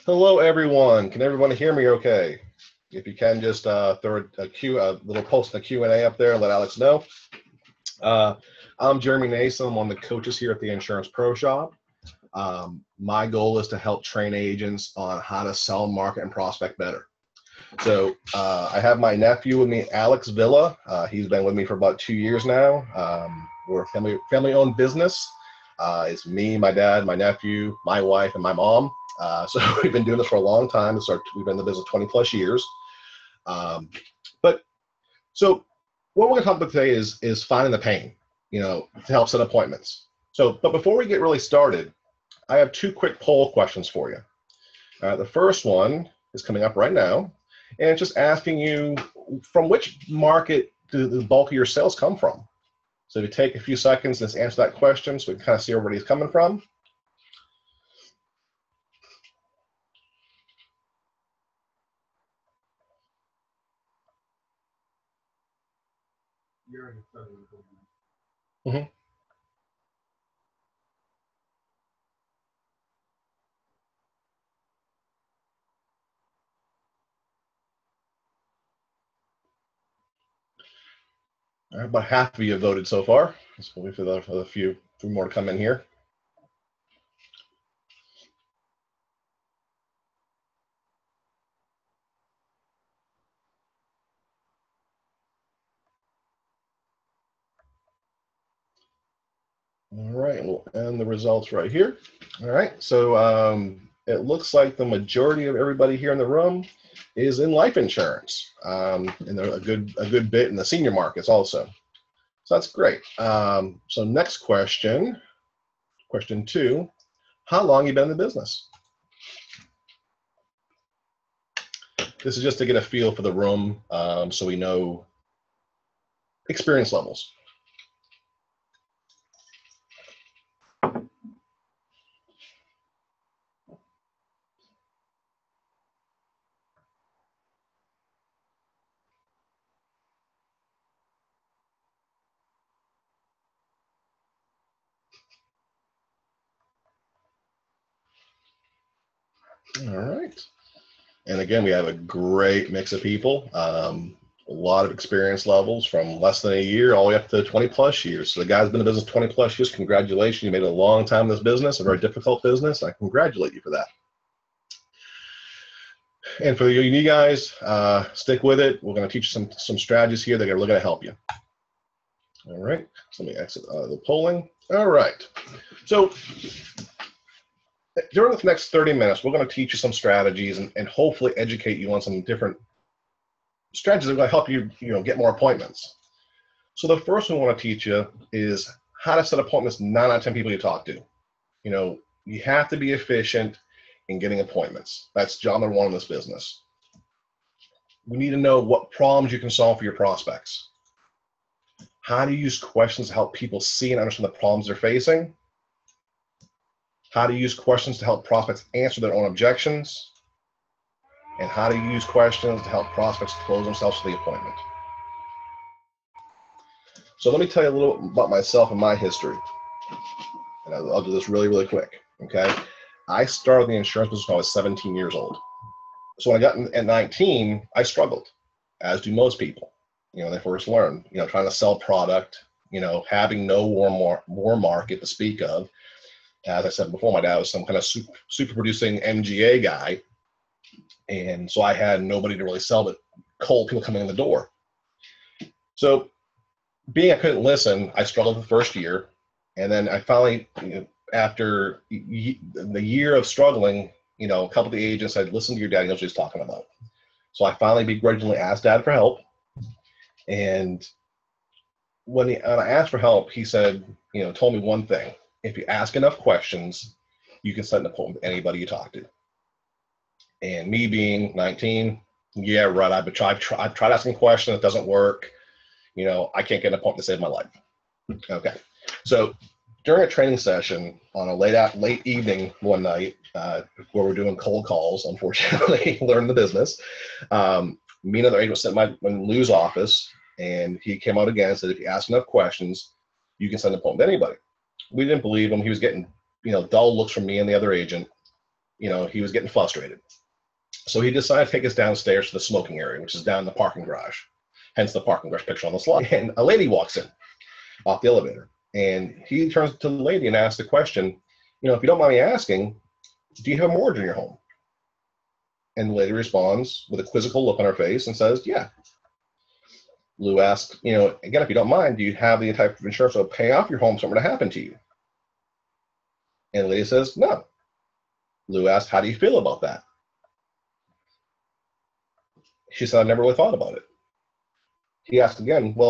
Hello, everyone. Can everyone hear me okay? If you can, just throw a little post in the Q&A up there and let Alex know. Uh, I'm Jeremy Nason. I'm one of the coaches here at the Insurance Pro Shop. My goal is to help train agents on how to sell, market, and prospect better. So I have my nephew with me, Alex Villa. He's been with me for about 2 years now. We're a family-owned business. It's me, my dad, my nephew, my wife, and my mom. So we've been doing this for a long time. We've been in the business 20 plus years. But so what we're going to talk about today is finding the pain, to help set appointments. But before we get really started, I have two quick poll questions for you. The first one is coming up right now, and it's just asking you, from which market do the bulk of your sales come from? So if you take a few seconds and just answer that question so we can kind of see where everybody's coming from. Mm-hmm. All right, about half of you have voted so far. Let's wait for the few more to come in here. All right, and the results right here. All right, so it looks like the majority of everybody here in the room is in life insurance, and a good bit in the senior markets also. So that's great. So next question 2, how long have you been in the business? This is just to get a feel for the room, so we know experience levels. All right. And again, we have a great mix of people, a lot of experience levels from less than a year all the way up to 20 plus years. So the guy's been in business 20 plus years. Congratulations. You made it a long time in this business, a very difficult business. I congratulate you for that. And for you guys, stick with it. We're going to teach you some strategies here that are going to help you. All right. So let me exit the polling. All right. So during the next 30 minutes, we're going to teach you some strategies and hopefully educate you on some different strategies that are going to help you, get more appointments. So the first one I want to teach you is how to set appointments 9 out of 10 people you talk to. You have to be efficient in getting appointments. That's job number 1 in this business. We need to know what problems you can solve for your prospects. How do you use questions to help people see and understand the problems they're facing? How to use questions to help prospects answer their own objections, and how to use questions to help prospects close themselves to the appointment. So let me tell you a little about myself and my history. And I'll do this really, really quick, okay? I started the insurance business when I was 17 years old. So when I got at 19, I struggled, as do most people, when they first learn, trying to sell product, having no warm market to speak of. As I said before, my dad was some kind of super producing MGA guy. And so I had nobody to really sell but cold people coming in the door. So being I couldn't listen, I struggled the first year. And then I finally, after the year of struggling, a couple of the agents said, listen to your dad, he knows what he's talking about. So I finally begrudgingly asked Dad for help. And when I asked for help, he said, told me one thing. If you ask enough questions, you can set an appointment with anybody you talk to. And me being 19, yeah, right. I've tried asking questions. It doesn't work. I can't get an appointment to save my life. Okay. So during a training session on a late evening one night, where we're doing cold calls, unfortunately, learning the business, me and another agent was sitting in Lou's office, and he came out again and said, if you ask enough questions, you can set an appointment with anybody. We didn't believe him. He was getting, dull looks from me and the other agent. he was getting frustrated. So he decided to take us downstairs to the smoking area, which is down in the parking garage. Hence the parking garage picture on the slide. And a lady walks in off the elevator. And he turns to the lady and asks the question, if you don't mind me asking, do you have a mortgage in your home? And the lady responds with a quizzical look on her face and says, yeah. Lou asks, again, if you don't mind, do you have the type of insurance that will pay off your home if something to happen to you? And the lady says, no. Lou asks, how do you feel about that? She said, I've never really thought about it. He asked again, well,